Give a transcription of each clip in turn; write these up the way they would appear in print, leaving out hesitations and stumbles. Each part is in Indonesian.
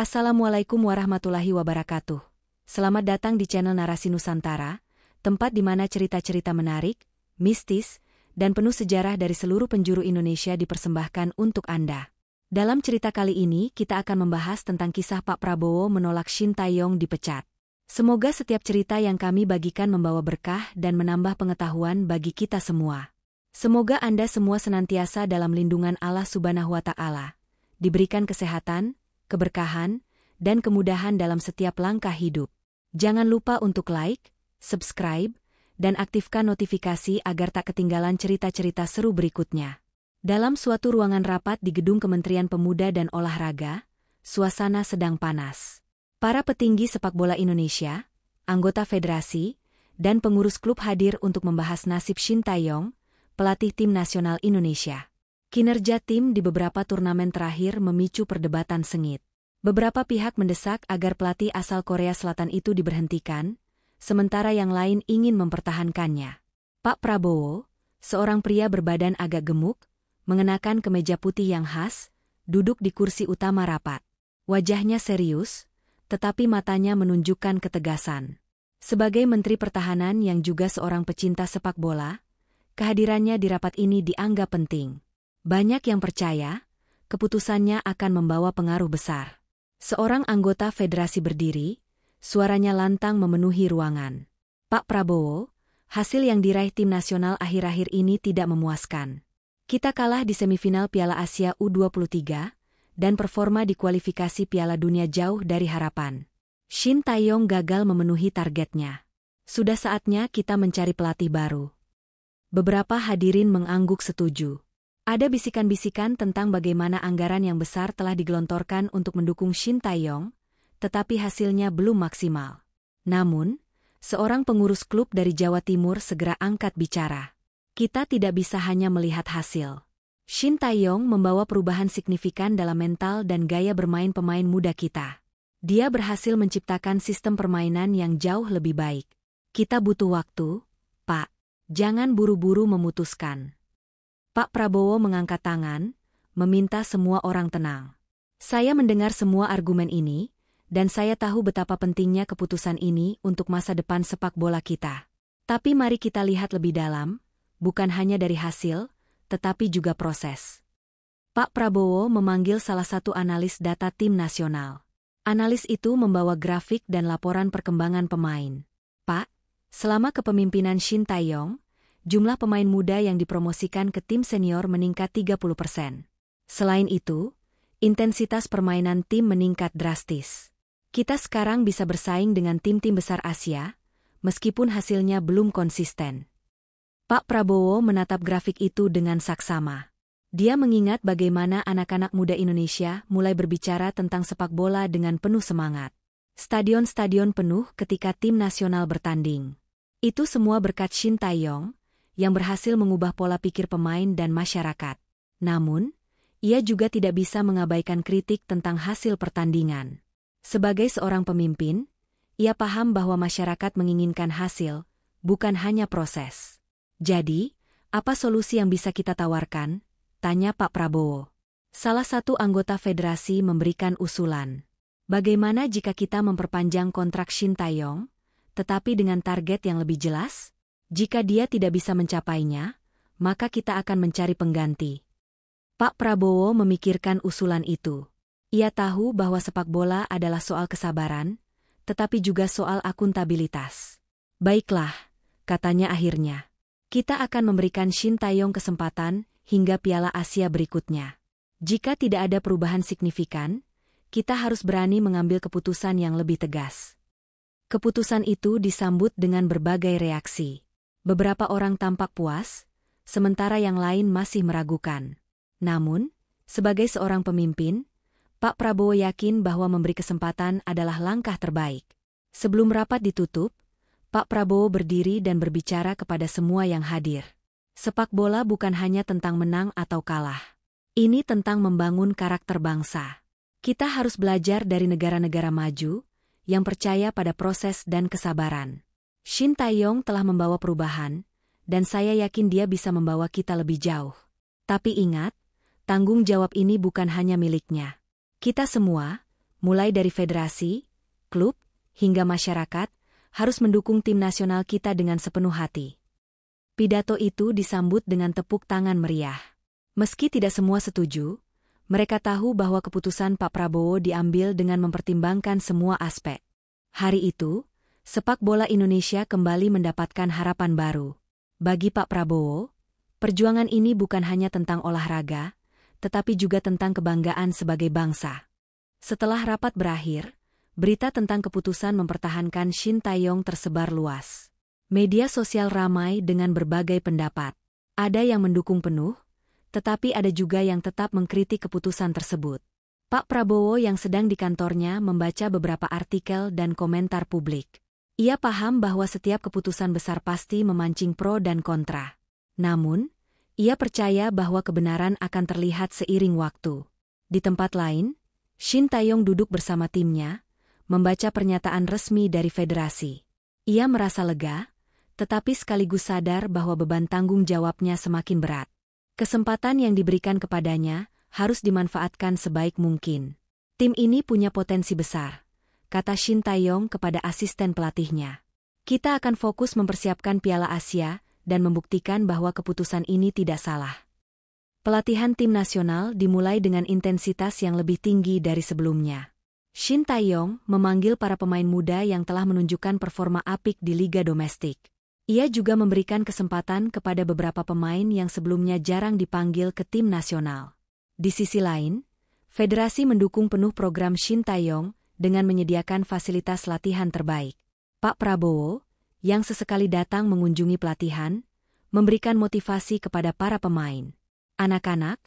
Assalamualaikum warahmatullahi wabarakatuh. Selamat datang di channel Narasi Nusantara, tempat di mana cerita-cerita menarik, mistis, dan penuh sejarah dari seluruh penjuru Indonesia dipersembahkan untuk Anda. Dalam cerita kali ini, kita akan membahas tentang kisah Pak Prabowo menolak Shin Tae-yong dipecat. Semoga setiap cerita yang kami bagikan membawa berkah dan menambah pengetahuan bagi kita semua. Semoga Anda semua senantiasa dalam lindungan Allah Subhanahu wa Ta'ala, diberikan kesehatan, keberkahan, dan kemudahan dalam setiap langkah hidup. Jangan lupa untuk like, subscribe, dan aktifkan notifikasi agar tak ketinggalan cerita-cerita seru berikutnya. Dalam suatu ruangan rapat di gedung Kementerian Pemuda dan Olahraga, suasana sedang panas. Para petinggi sepak bola Indonesia, anggota federasi, dan pengurus klub hadir untuk membahas nasib Shin Tae-yong, pelatih tim nasional Indonesia. Kinerja tim di beberapa turnamen terakhir memicu perdebatan sengit. Beberapa pihak mendesak agar pelatih asal Korea Selatan itu diberhentikan, sementara yang lain ingin mempertahankannya. Pak Prabowo, seorang pria berbadan agak gemuk, mengenakan kemeja putih yang khas, duduk di kursi utama rapat. Wajahnya serius, tetapi matanya menunjukkan ketegasan. Sebagai Menteri Pertahanan yang juga seorang pecinta sepak bola, kehadirannya di rapat ini dianggap penting. Banyak yang percaya, keputusannya akan membawa pengaruh besar. Seorang anggota federasi berdiri, suaranya lantang memenuhi ruangan. Pak Prabowo, hasil yang diraih tim nasional akhir-akhir ini tidak memuaskan. Kita kalah di semifinal Piala Asia U23, dan performa di kualifikasi Piala Dunia jauh dari harapan. Shin Tae-yong gagal memenuhi targetnya. Sudah saatnya kita mencari pelatih baru. Beberapa hadirin mengangguk setuju. Ada bisikan-bisikan tentang bagaimana anggaran yang besar telah digelontorkan untuk mendukung Shin Tae-yong, tetapi hasilnya belum maksimal. Namun, seorang pengurus klub dari Jawa Timur segera angkat bicara. Kita tidak bisa hanya melihat hasil. Shin Tae-yong membawa perubahan signifikan dalam mental dan gaya bermain pemain muda kita. Dia berhasil menciptakan sistem permainan yang jauh lebih baik. Kita butuh waktu, Pak. Jangan buru-buru memutuskan. Pak Prabowo mengangkat tangan, meminta semua orang tenang. Saya mendengar semua argumen ini, dan saya tahu betapa pentingnya keputusan ini untuk masa depan sepak bola kita. Tapi mari kita lihat lebih dalam, bukan hanya dari hasil, tetapi juga proses. Pak Prabowo memanggil salah satu analis data tim nasional. Analis itu membawa grafik dan laporan perkembangan pemain. Pak, selama kepemimpinan Shin Tae-yong, jumlah pemain muda yang dipromosikan ke tim senior meningkat 30%. Selain itu, intensitas permainan tim meningkat drastis. Kita sekarang bisa bersaing dengan tim-tim besar Asia, meskipun hasilnya belum konsisten. Pak Prabowo menatap grafik itu dengan saksama. Dia mengingat bagaimana anak-anak muda Indonesia mulai berbicara tentang sepak bola dengan penuh semangat. Stadion-stadion penuh ketika tim nasional bertanding. Itu semua berkat Shin Tae-yong, yang berhasil mengubah pola pikir pemain dan masyarakat. Namun, ia juga tidak bisa mengabaikan kritik tentang hasil pertandingan. Sebagai seorang pemimpin, ia paham bahwa masyarakat menginginkan hasil, bukan hanya proses. Jadi, apa solusi yang bisa kita tawarkan? Tanya Pak Prabowo. Salah satu anggota federasi memberikan usulan. Bagaimana jika kita memperpanjang kontrak Shin Tae-yong, tetapi dengan target yang lebih jelas? Jika dia tidak bisa mencapainya, maka kita akan mencari pengganti. Pak Prabowo memikirkan usulan itu. Ia tahu bahwa sepak bola adalah soal kesabaran, tetapi juga soal akuntabilitas. Baiklah, katanya akhirnya. Kita akan memberikan Shin Tae-yong kesempatan hingga Piala Asia berikutnya. Jika tidak ada perubahan signifikan, kita harus berani mengambil keputusan yang lebih tegas. Keputusan itu disambut dengan berbagai reaksi. Beberapa orang tampak puas, sementara yang lain masih meragukan. Namun, sebagai seorang pemimpin, Pak Prabowo yakin bahwa memberi kesempatan adalah langkah terbaik. Sebelum rapat ditutup, Pak Prabowo berdiri dan berbicara kepada semua yang hadir. Sepak bola bukan hanya tentang menang atau kalah. Ini tentang membangun karakter bangsa. Kita harus belajar dari negara-negara maju, yang percaya pada proses dan kesabaran. Shin Tae-yong telah membawa perubahan, dan saya yakin dia bisa membawa kita lebih jauh. Tapi ingat, tanggung jawab ini bukan hanya miliknya. Kita semua, mulai dari federasi, klub, hingga masyarakat, harus mendukung tim nasional kita dengan sepenuh hati. Pidato itu disambut dengan tepuk tangan meriah. Meski tidak semua setuju, mereka tahu bahwa keputusan Pak Prabowo diambil dengan mempertimbangkan semua aspek. Hari itu, sepak bola Indonesia kembali mendapatkan harapan baru. Bagi Pak Prabowo, perjuangan ini bukan hanya tentang olahraga, tetapi juga tentang kebanggaan sebagai bangsa. Setelah rapat berakhir, berita tentang keputusan mempertahankan Shin Tae-yong tersebar luas. Media sosial ramai dengan berbagai pendapat. Ada yang mendukung penuh, tetapi ada juga yang tetap mengkritik keputusan tersebut. Pak Prabowo yang sedang di kantornya membaca beberapa artikel dan komentar publik. Ia paham bahwa setiap keputusan besar pasti memancing pro dan kontra. Namun, ia percaya bahwa kebenaran akan terlihat seiring waktu. Di tempat lain, Shin Tae-yong duduk bersama timnya, membaca pernyataan resmi dari federasi. Ia merasa lega, tetapi sekaligus sadar bahwa beban tanggung jawabnya semakin berat. Kesempatan yang diberikan kepadanya harus dimanfaatkan sebaik mungkin. Tim ini punya potensi besar, kata Shin Tae-yong kepada asisten pelatihnya. Kita akan fokus mempersiapkan Piala Asia dan membuktikan bahwa keputusan ini tidak salah. Pelatihan tim nasional dimulai dengan intensitas yang lebih tinggi dari sebelumnya. Shin Tae-yong memanggil para pemain muda yang telah menunjukkan performa apik di liga domestik. Ia juga memberikan kesempatan kepada beberapa pemain yang sebelumnya jarang dipanggil ke tim nasional. Di sisi lain, federasi mendukung penuh program Shin Tae-yong dengan menyediakan fasilitas latihan terbaik. Pak Prabowo, yang sesekali datang mengunjungi pelatihan, memberikan motivasi kepada para pemain. Anak-anak,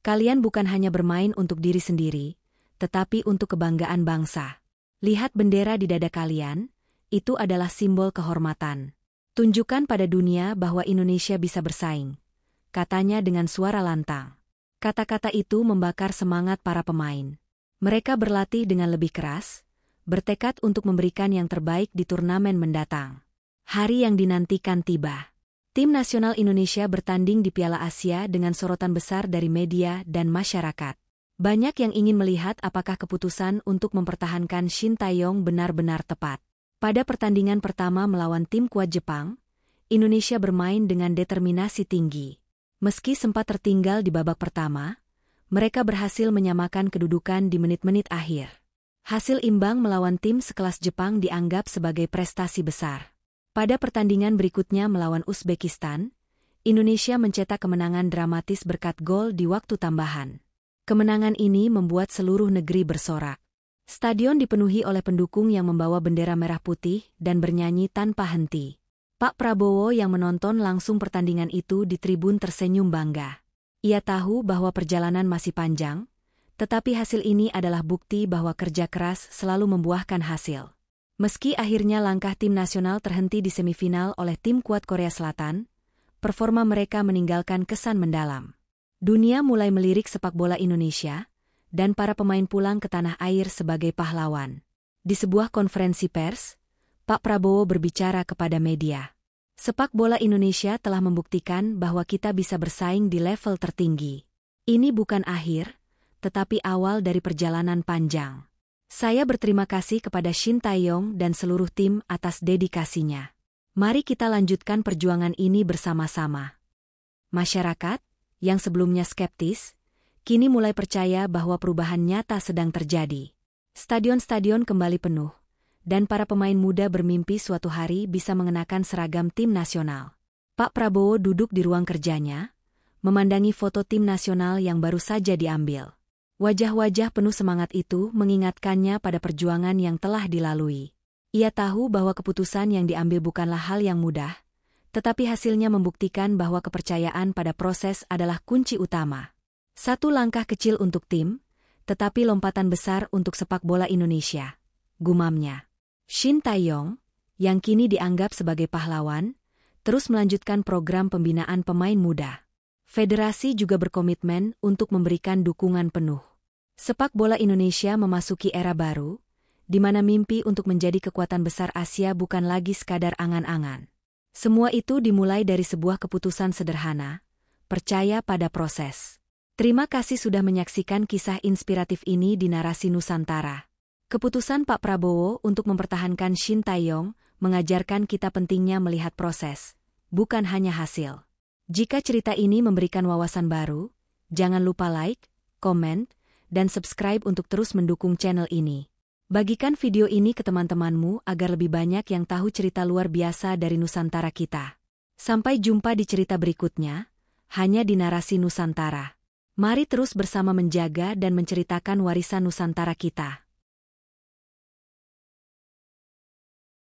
kalian bukan hanya bermain untuk diri sendiri, tetapi untuk kebanggaan bangsa. Lihat bendera di dada kalian, itu adalah simbol kehormatan. Tunjukkan pada dunia bahwa Indonesia bisa bersaing, katanya dengan suara lantang. Kata-kata itu membakar semangat para pemain. Mereka berlatih dengan lebih keras, bertekad untuk memberikan yang terbaik di turnamen mendatang. Hari yang dinantikan tiba. Tim nasional Indonesia bertanding di Piala Asia dengan sorotan besar dari media dan masyarakat. Banyak yang ingin melihat apakah keputusan untuk mempertahankan Shin Tae-yong benar-benar tepat. Pada pertandingan pertama melawan tim kuat Jepang, Indonesia bermain dengan determinasi tinggi. Meski sempat tertinggal di babak pertama, mereka berhasil menyamakan kedudukan di menit-menit akhir. Hasil imbang melawan tim sekelas Jepang dianggap sebagai prestasi besar. Pada pertandingan berikutnya melawan Uzbekistan, Indonesia mencetak kemenangan dramatis berkat gol di waktu tambahan. Kemenangan ini membuat seluruh negeri bersorak. Stadion dipenuhi oleh pendukung yang membawa bendera merah putih dan bernyanyi tanpa henti. Pak Prabowo yang menonton langsung pertandingan itu di tribun tersenyum bangga. Ia tahu bahwa perjalanan masih panjang, tetapi hasil ini adalah bukti bahwa kerja keras selalu membuahkan hasil. Meski akhirnya langkah tim nasional terhenti di semifinal oleh tim kuat Korea Selatan, performa mereka meninggalkan kesan mendalam. Dunia mulai melirik sepak bola Indonesia, dan para pemain pulang ke tanah air sebagai pahlawan. Di sebuah konferensi pers, Pak Prabowo berbicara kepada media. Sepak bola Indonesia telah membuktikan bahwa kita bisa bersaing di level tertinggi. Ini bukan akhir, tetapi awal dari perjalanan panjang. Saya berterima kasih kepada Shin Tae-yong dan seluruh tim atas dedikasinya. Mari kita lanjutkan perjuangan ini bersama-sama. Masyarakat, yang sebelumnya skeptis, kini mulai percaya bahwa perubahan nyata sedang terjadi. Stadion-stadion kembali penuh, dan para pemain muda bermimpi suatu hari bisa mengenakan seragam tim nasional. Pak Prabowo duduk di ruang kerjanya, memandangi foto tim nasional yang baru saja diambil. Wajah-wajah penuh semangat itu mengingatkannya pada perjuangan yang telah dilalui. Ia tahu bahwa keputusan yang diambil bukanlah hal yang mudah, tetapi hasilnya membuktikan bahwa kepercayaan pada proses adalah kunci utama. Satu langkah kecil untuk tim, tetapi lompatan besar untuk sepak bola Indonesia, gumamnya. Shin Tae-yong, yang kini dianggap sebagai pahlawan, terus melanjutkan program pembinaan pemain muda. Federasi juga berkomitmen untuk memberikan dukungan penuh. Sepak bola Indonesia memasuki era baru, di mana mimpi untuk menjadi kekuatan besar Asia bukan lagi sekadar angan-angan. Semua itu dimulai dari sebuah keputusan sederhana, percaya pada proses. Terima kasih sudah menyaksikan kisah inspiratif ini di Narasi Nusantara. Keputusan Pak Prabowo untuk mempertahankan Shin Tae-yong mengajarkan kita pentingnya melihat proses, bukan hanya hasil. Jika cerita ini memberikan wawasan baru, jangan lupa like, komen, dan subscribe untuk terus mendukung channel ini. Bagikan video ini ke teman-temanmu agar lebih banyak yang tahu cerita luar biasa dari Nusantara kita. Sampai jumpa di cerita berikutnya, hanya di Narasi Nusantara. Mari terus bersama menjaga dan menceritakan warisan Nusantara kita.